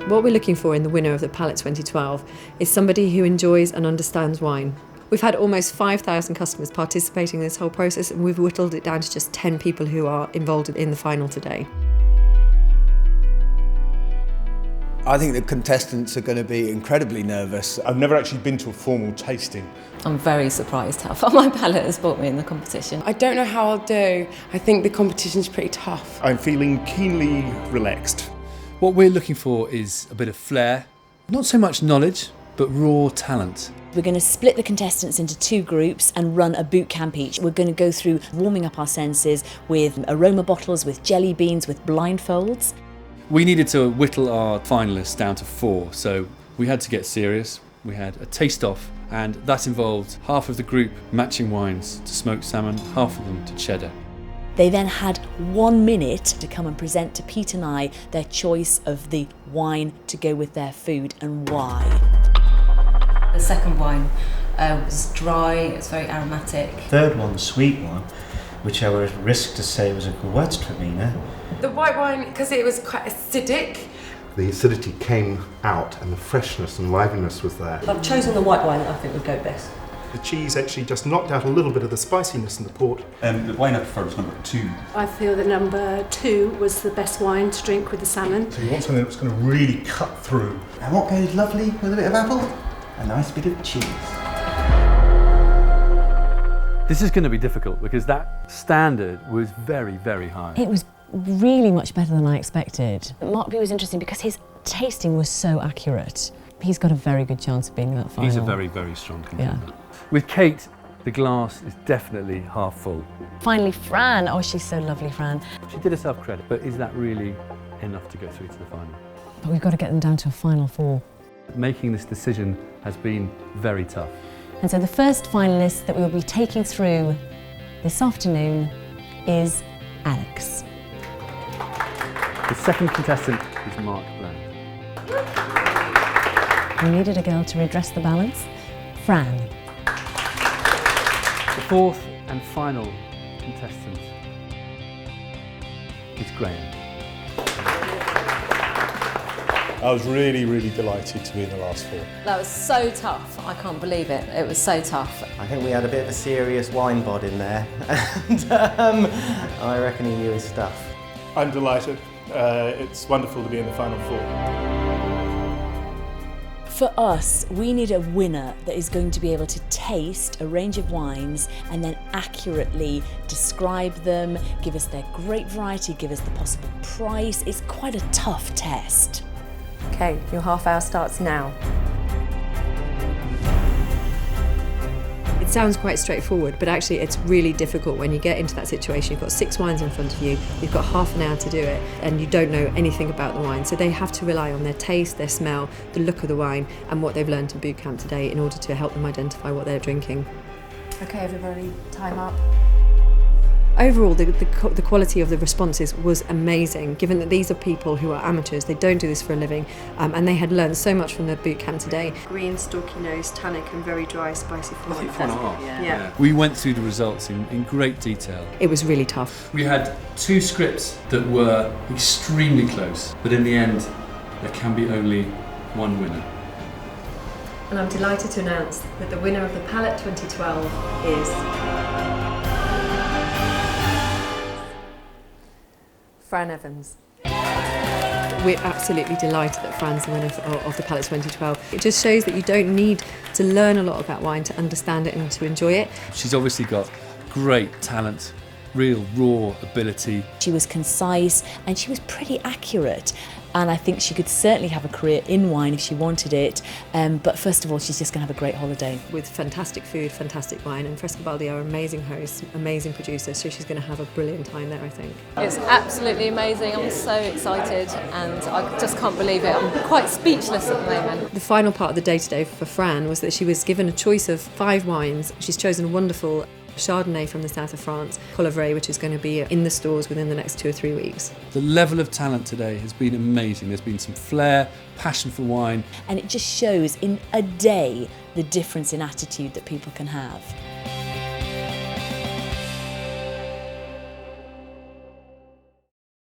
What we're looking for in the winner of the Palate 2012 is somebody who enjoys and understands wine. We've had almost 5,000 customers participating in this whole process, and we've whittled it down to just 10 people who are involved in the final today. I think the contestants are going to be incredibly nervous. I've never actually been to a formal tasting. I'm very surprised how far my palate has brought me in the competition. I don't know how I'll do. I think the competition's pretty tough. I'm feeling keenly relaxed. What we're looking for is a bit of flair, not so much knowledge, but raw talent. We're going to split the contestants into 2 groups and run a boot camp each. We're going to go through warming up our senses with aroma bottles, with jelly beans, with blindfolds. We needed to whittle our finalists down to 4, so we had to get serious. We had a taste-off, and that involved half of the group matching wines to smoked salmon, half of them to cheddar. They then had 1 minute to come and present to Pete and I their choice of the wine to go with their food and why. The second wine was dry, it's very aromatic. Third one, the sweet one, which I would risk to say was a Gewürztraminer. The white wine, because it was quite acidic. The acidity came out and the freshness and liveliness was there. I've chosen the white wine that I think would go best. The cheese actually just knocked out a little bit of the spiciness in the port. The wine I prefer was number 2. I feel that number 2 was the best wine to drink with the salmon. So you want something that's going to really cut through. And what goes lovely with a bit of apple? A nice bit of cheese. This is going to be difficult because that standard was very, very high. It was really much better than I expected. Mark B was interesting because his tasting was so accurate. He's got a very good chance of being in that final. He's a very, very strong contender. Yeah. With Kate, the glass is definitely half full. Finally, Fran. Oh, she's so lovely, Fran. She did herself credit, but is that really enough to go through to the final? But we've got to get them down to a final 4. Making this decision has been very tough. And so the first finalist that we will be taking through this afternoon is Alex. The second contestant is Mark Bland. We needed a girl to redress the balance. Fran. The fourth and final contestant is Graham. I was really, really delighted to be in the last 4. That was so tough, I can't believe it. It was so tough. I think we had a bit of a serious wine bod in there, and I reckon he knew his stuff. I'm delighted. It's wonderful to be in the final 4. For us, we need a winner that is going to be able to taste a range of wines and then accurately describe them, give us their grape variety, give us the possible price. It's quite a tough test. Okay, your half hour starts now. It sounds quite straightforward, but actually it's really difficult when you get into that situation. You've got 6 wines in front of you, you've got half an hour to do it, and you don't know anything about the wine. So they have to rely on their taste, their smell, the look of the wine, and what they've learned in boot camp today in order to help them identify what they're drinking. Okay, everybody, time up. Overall, the quality of the responses was amazing, given that these are people who are amateurs, they don't do this for a living, and they had learned so much from the boot camp today. Green, stalky nose, tannic and very dry, spicy flavor. Yeah. We went through the results in great detail. It was really tough. We had 2 scripts that were extremely close, but in the end, there can be only one winner. And I'm delighted to announce that the winner of the Palate 2012 is Fran Evans. We're absolutely delighted that Fran's the winner of the Palate 2012. It just shows that you don't need to learn a lot about wine to understand it and to enjoy it. She's obviously got great talent, real raw ability. She was concise and she was pretty accurate. And I think she could certainly have a career in wine if she wanted it. But first of all, she's just going to have a great holiday. With fantastic food, fantastic wine, and Frescobaldi are amazing hosts, amazing producers, so she's going to have a brilliant time there, I think. It's absolutely amazing. I'm so excited and I just can't believe it. I'm quite speechless at the moment. The final part of the day today for Fran was that she was given a choice of 5 wines. She's chosen a wonderful Chardonnay from the south of France, Colivray, which is going to be in the stores within the next 2 or 3 weeks. The level of talent today has been amazing. There's been some flair, passion for wine. And it just shows in a day the difference in attitude that people can have.